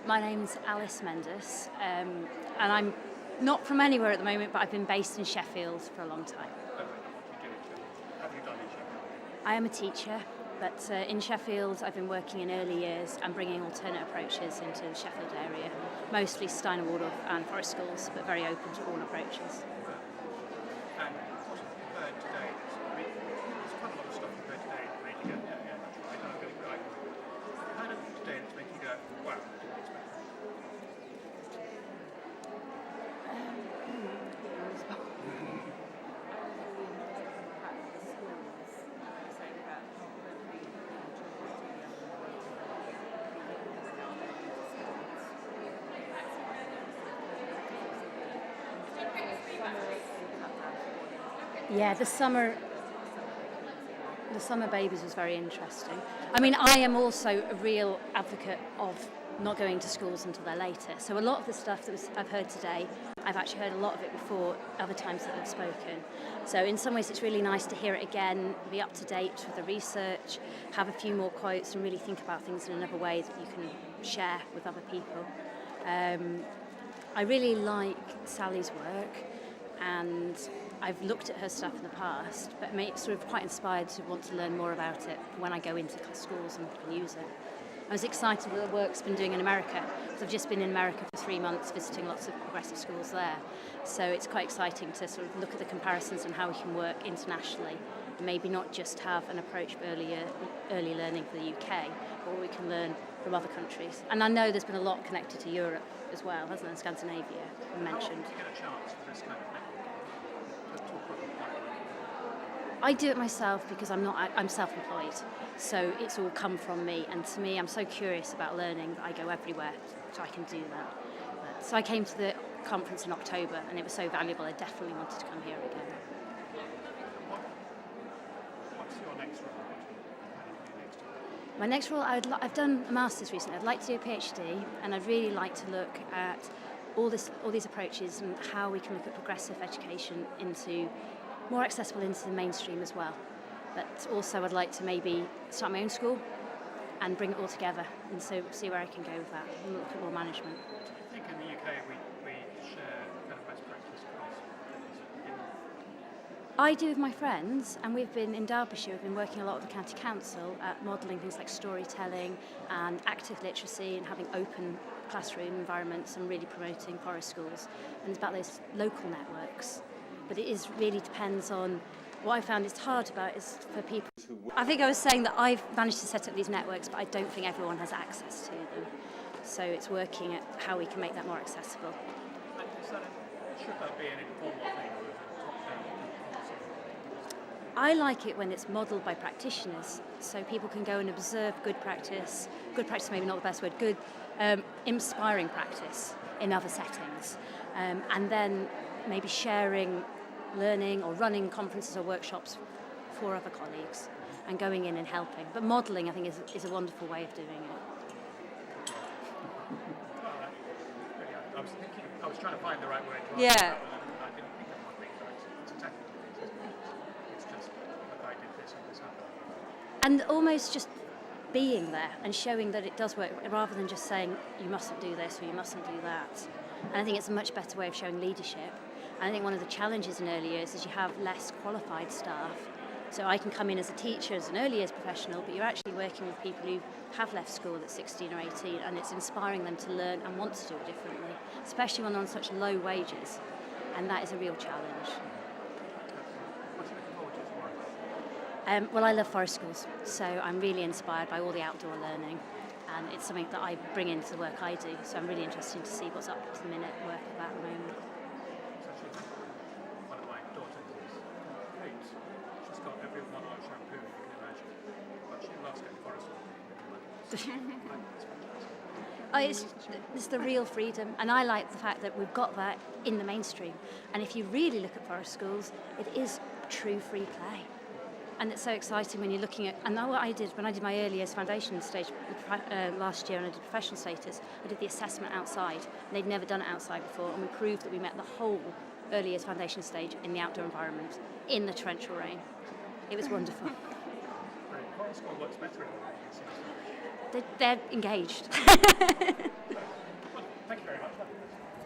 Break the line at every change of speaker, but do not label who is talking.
My name's Menders, and I'm not from anywhere at the moment, but I've been based in Sheffield for a long time.
What have you done in Sheffield?
I am a teacher, but in Sheffield I've been working in early years and bringing alternate approaches into the Sheffield area, mostly Steiner Waldorf and Forest schools, but very open to all approaches.
And what have you heard today? There's quite a lot of stuff you've heard today that made you go, yeah, that's right, I'm going to right. What have you heard of today that's made you go, wow, I didn't expect that?
Yeah, the summer babies was very interesting. I mean, I am also a real advocate of not going to schools until they're later. So a lot of the stuff that I've heard today, I've actually heard a lot of it before other times that I've spoken. So in some ways it's really nice to hear it again, be up to date with the research, have a few more quotes and really think about things in another way that you can share with other people. I really like Sally's work, and I've looked at her stuff in the past, but I'm sort of quite inspired to want to learn more about it when I go into schools and use it. I was excited with the work's been doing in America, because I've just been in America for 3 months visiting lots of progressive schools there. So it's quite exciting to sort of look at the comparisons and how we can work internationally, and maybe not just have an approach for early learning for the UK, but what we can learn from other countries. And I know there's been a lot connected to Europe as well, hasn't there? Scandinavia, you mentioned.
How often do you get a chance for this kind of network to talk about that?
I do it myself because I'm self-employed, so it's all come from me, and to me I'm so curious about learning that I go everywhere so I can do that. So I came to the conference in October and it was so valuable, I definitely wanted to come here again.
What's your next role? What are you planning to do next year?
My next role, I've done a master's recently. I'd like to do a PhD, and I'd really like to look at all these approaches and how we can look at progressive education into more accessible into the mainstream as well. But also I'd like to maybe start my own school and bring it all together, and so see where I can go with that and look at more management.
Do you think in the UK we share kind of best practice across?
I do with my friends, and we've been in Derbyshire, we've been working a lot with the County Council at modelling things like storytelling and active literacy and having open classroom environments and really promoting forest schools. And it's about those local networks. But it really depends on what I found it's hard about is for people. I think I was saying that I've managed to set up these networks, but I don't think everyone has access to them. So it's working at how we can make that more accessible.
And should that be an informal thing or is it top-down policy?
I like it when it's modelled by practitioners, so people can go and observe good practice maybe not the best word, good inspiring practice in other settings, and then maybe sharing learning or running conferences or workshops for other colleagues and going in and helping. But modelling, I think, is a wonderful way of doing it.
Well, I was trying to find the right word to
Yeah.
answer that, and I didn't think of modelling, but it's exactly what it is, isn't it? It's just, look, I did this and this happened.
And almost just being there and showing that it does work, rather than just saying you mustn't do this or you mustn't do that. And I think it's a much better way of showing leadership. And I think one of the challenges in early years is you have less qualified staff. So I can come in as a teacher, as an early years professional, but you're actually working with people who have left school at 16 or 18, and it's inspiring them to learn and want to do it differently, especially when they're on such low wages. And that is a real challenge.
What are you looking forward to tomorrow?
Well, I love forest schools, so I'm really inspired by all the outdoor learning, and it's something that I bring into the work I do, so I'm really interested to see what's up to the minute work about at the moment.
It's actually one of my daughters is great. She's got every one of shampoo you can imagine, but she loves going forest walking.
It's the real freedom, and I like the fact that we've got that in the mainstream. And if you really look at forest schools, it is true free play. And it's so exciting when you're looking at, and what I did when I did my early years foundation stage last year and I did professional status, I did the assessment outside, and they'd never done it outside before, and we proved that we met the whole early years foundation stage in the outdoor environment, in the torrential rain. It was wonderful.
Forest school works better in the
They're engaged.
much.